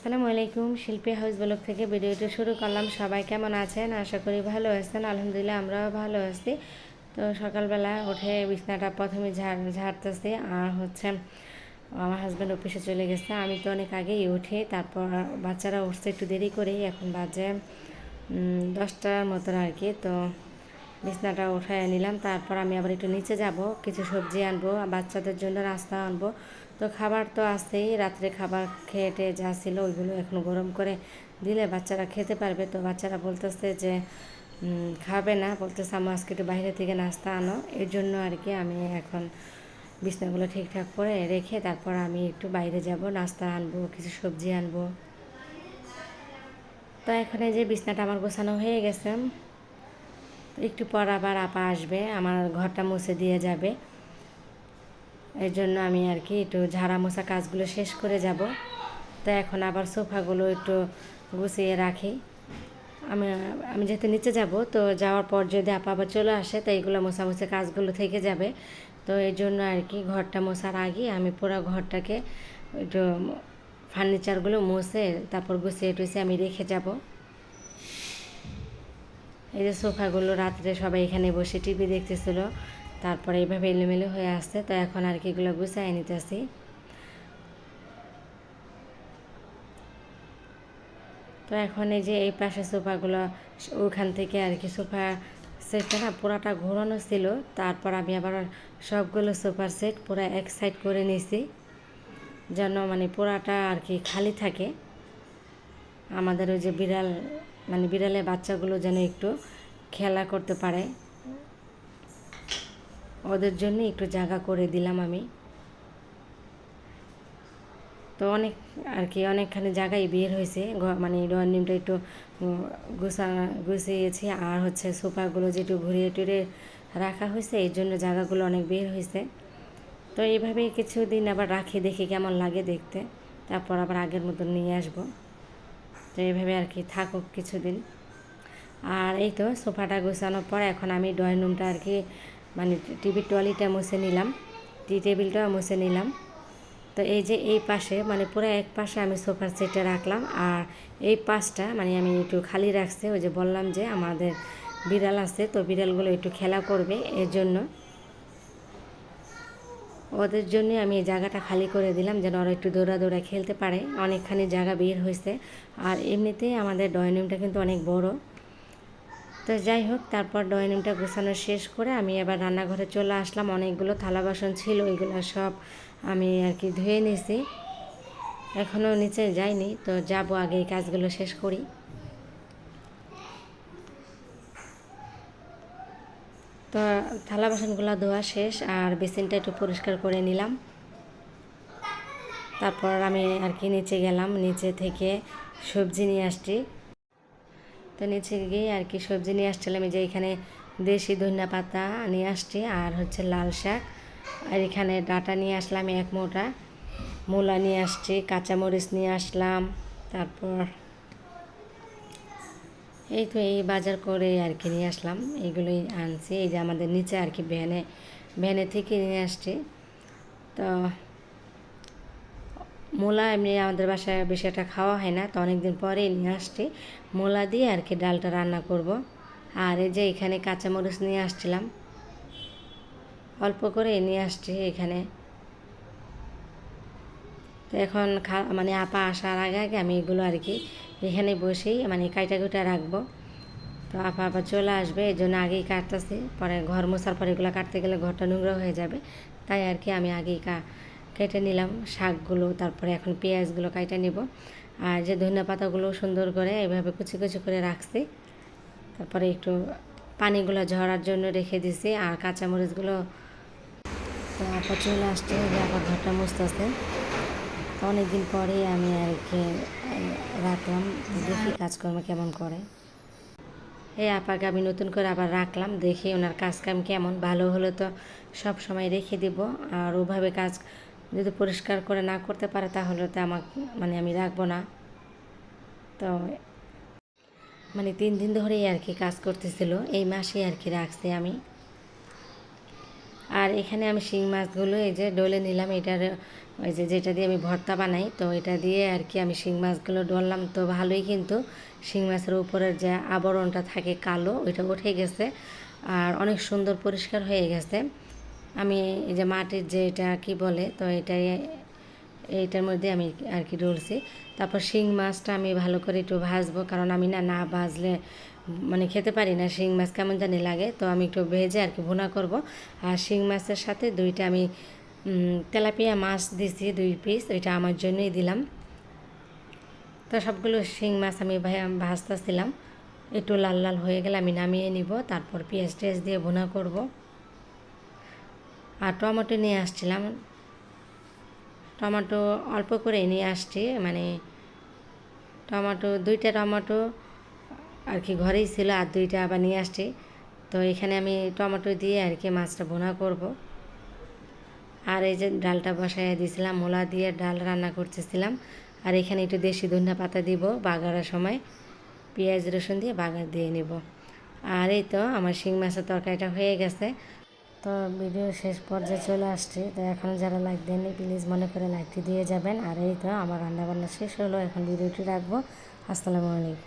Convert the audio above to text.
আসসালামু আলাইকুম। শিল্পী হাউস ব্লগ থেকে ভিডিওটি শুরু করলাম। সবাই কেমন আছেন? আশা করি ভালো আছেন। আলহামদুলিল্লাহ আমরাও ভালো আছি। তো সকালবেলা উঠে বিছনাটা প্রথমে ঝাড়তেছি, আর আমার হাজব্যান্ড অফিসে চলে গেছে। আমি তো অনেক আগেই উঠি, তারপর বাচ্চারা উঠছে একটু দেরি করেই, এখন বাজে 10টার মতন আর কি। তো বিছনাটা উঠায় নিলাম, তারপর আমি আবার একটু নিচে যাব, কিছু সবজি আনবো, বাচ্চাদের জন্য নাস্তা আনবো। তো খাবার তো আছেই, রাত্রে খাবার খেয়ে যা ছিল ওইগুলো এখন গরম করে দিলে বাচ্চারা খেতে পারবে। তো বাচ্চারা বলতেছে যে খাবে না, বলতেছে আম্মু আজকে একটু বাইরে থেকে নাস্তা আনো। এর জন্য আর কি আমি এখন বিছনাগুলো ঠিকঠাক করে রেখে তারপর আমি একটু বাইরে যাব, নাস্তা আনবো, কিছু সবজি আনবো। তো এখন এই যে বিছনাটা আমার গোছানো হয়ে গেছে। একটু পর আবার আপা আসবে, আমার ঘরটা মুছে দিয়ে যাবে। এর জন্য আমি আর কি একটু ঝাড়া মোছা কাজগুলো শেষ করে যাব। তো এখন আবার সোফাগুলো একটু গুছিয়ে রাখি। আমি আমি যেহেতু নিচে যাব, তো যাওয়ার পর যদি আপা আবার চলে আসে তো এইগুলো মোছামুছি কাজগুলো থেকে যাবে। তো এই জন্য আর কি ঘরটা মোছার আগে আমি পুরো ঘরটাকে একটু ফার্নিচারগুলো মুছে তারপর গুছিয়ে টুছিয়ে আমি রেখে যাব। এই যে সোফাগুলো রাত্রে সবাই এখানে বসে টিভি দেখতেছিল, তারপরে এইভাবে এলোমেলো হয়ে আসছে। তো এখন আর কি এগুলো গুছিয়ে নিতেছি। তো এখন এই যে এই পাশে সোফাগুলো, ওখান থেকে আর কি সোফা সেটটা না পুরাটা ঘোরানো ছিল, তারপর আমি আবার সবগুলো সোফার সেট পুরো এক সাইড করে নিয়েছি, যেন মানে পুরাটা আর কি খালি থাকে। আমাদের ওই যে বিড়ালের বাচ্চাগুলো যেন একটু খেলা করতে পারে, ওদের জন্য একটু জায়গা করে দিলাম আমি। তো অনেকখানি জায়গায় বের হয়েছে, মানে ড্রয়িং রুমটা একটু গুছিয়েছি, আর সোফাগুলো যে একটু ঘুরিয়ে টুরিয়ে রাখা হয়েছে, এই জন্য জায়গাগুলো অনেক বের হয়েছে। তো এইভাবেই কিছুদিন আবার রাখি, দেখি কেমন লাগে দেখতে, তারপর আবার আগের মতন নিয়ে আসবো। তো এইভাবে আর কি থাকুক কিছুদিন। আর এই তো সোফাটা গোছানোর পর এখন আমি ড্রয়িং রুমটা আর কি মানে টিভির ট্রলিটা মুছে নিলাম, টি টেবিলটাও মুছে নিলাম। তো এই যে এই পাশে মানে পুরো এক পাশে আমি সোফার সেটটা রাখলাম, আর এই পাশটা মানে আমি একটু খালি রাখছি। ওই যে বললাম যে আমাদের বিড়াল আছে, তো বিড়ালগুলো একটু খেলা করবে, এর জন্য ওদের জন্য আমি এই জায়গাটা খালি করে দিলাম, যেন ওরা একটু দৌড়া খেলতে পারে। অনেকখানি জায়গা বের হয়েছে, আর এমনিতেই আমাদের ড্রয়িং রুমটা কিন্তু অনেক বড়। তো যাই হোক, তারপর ড্রয়িং রুমটা গোছানো শেষ করে আমি এবার রান্নাঘরে চলে আসলাম। অনেকগুলো থালা বাসন ছিল, ওইগুলো সব আমি আর কি ধুয়ে নিয়েছি, এখনও নিচে যাইনি। তো যাব, আগে এই কাজগুলো শেষ করি। তো থালা বাসনগুলো ধোয়া শেষ, আর বেসিনটা একটু পরিষ্কার করে নিলাম। তারপর আমি আর কি নিচে গেলাম, নিচে থেকে সবজি নিয়ে আসছি। তো নিচে গিয়ে আর কি সবজি নিয়ে আসছিলাম, এই যে এখানে দেশি ধনিয়া পাতা নিয়ে আসছি, আর লাল শাক, আর এখানে ডাঁটা নিয়ে আসলাম এক মোটা, মূলা নিয়ে আসছি, কাঁচামরিচ নিয়ে আসলাম। তারপর এই তো এই বাজার করে আর কি নিয়ে আসলাম, এইগুলোই আনছি। এই যে আমাদের নিচে আর কি ভ্যানে থেকে নিয়ে আসছি। তো মূলা এমনি আমাদের বাসায় বেশি একটা খাওয়া হয় না, তো অনেক দিন পরেই নিয়ে আসছি। মূলা দিয়ে আর কি ডালটা রান্না করব। আর এই যে এখানে কাঁচামরিচ নিয়ে আসছিলাম, অল্প করে নিয়ে আসছি এখানে। তো এখন মানে আপা আসার আগে আগে আমি এগুলো আর কি এখানে বসেই মানে কাইটা রাখবো। তো আপা আবার চলে আসবে, এই জন্য আগেই কাটতেছি, পরে ঘর মোছার পরে এগুলো কাটতে গেলে ঘরটা নোংরা হয়ে যাবে, তাই আর কি আমি আগেই কেটে নিলাম শাকগুলো। তারপরে এখন পেঁয়াজগুলো কেটে নিব, আর যে ধনিয়া পাতাগুলো সুন্দর করে এভাবে কুচি কুচি করে রাখছি। তারপরে একটু পানিগুলো ঝরার জন্য রেখে দিছি, আর কাঁচামরিচগুলো। তো আপা চলে আসছে, যে আবার ঘরটা মুছতেছে। অনেক দিন পরেই আমি আর কি রাখলাম, দেখি কাজকর্ম কেমন করে। এই আপাকে আমি নতুন করে আবার রাখলাম, দেখি ওনার কাজকাম কেমন, ভালো হলে তো সব সময় রেখে দিব। আর ওভাবে কাজ যদি পরিষ্কার করে না করতে পারে তাহলে তো মানে আমি রাখবো না। তো মানে 3 দিন ধরেই আর কি কাজ করতেছিল, এই মাসে আর কি রাখছি আমি। আর এখানে আমি শিং মাছগুলো এই যে ডলে নিলাম, এটার ওই যে যেটা দিয়ে আমি ভর্তা বানাই, তো এটা দিয়ে আর কি আমি শিং মাছগুলো ডললাম। তো ভালোই কিন্তু শিং মাছের উপরের যে আবরণটা থাকে কালো, ওইটা উঠে গেছে আর অনেক সুন্দর পরিষ্কার হয়ে গেছে। আমি এই যে মাটির যে এটা কি বলে, তো এইটার মধ্যে আমি আর কি ডলছি। তারপর শিং মাছটা আমি ভালো করে একটু ভাজবো, কারণ আমি না না ভাজলে মানে খেতে পারি না, শিং মাছ কেমন জানি লাগে। তো আমি একটু ভেজে আর কি ভুনা করব। আর শিং মাছের সাথে দুইটা আমি তেলাপিয়া মাছ দিছি 2 পিস, ওইটা আমার জন্যই দিলাম। তো সবগুলো শিং মাছ আমি ভাজতেছিলাম, একটু লাল লাল হয়ে গেলে আমি নামিয়ে নিব, তারপর পেঁয়াজ টেয়াজ দিয়ে ভুনা করব। আর টমেটো নিয়ে আসছিলাম, টমেটো অল্প করে নিয়ে আসছি, মানে টমেটো 2টা টমেটো আর কি ঘরেই ছিল, আর 2টা আবার নিয়ে আসছি। তো এখানে আমি টমেটো দিয়ে আর কি মাছটা ভুনা করব। আর এই যে ডালটা বসাইয়া দিয়েছিলাম, মূলা দিয়ে ডাল রান্না করতেছিলাম। আর এখানে একটু দেশি ধনিয়া পাতা দিব বাগারের সময়, পেঁয়াজ রসুন দিয়ে বাগার দিয়ে নিব। আর এই তো আমার শিং মাছের তরকারিটা হয়ে গেছে। তো ভিডিও শেষ পর্যায়ে চলে আসছি। তো এখন যারা লাইক দেননি প্লিজ মনে করে লাইকটি দিয়ে যাবেন। আর এই তো আমার রান্নাবান্না শেষ হলো, এখন ভিডিওটি রাখবো। আসসালামু আলাইকুম।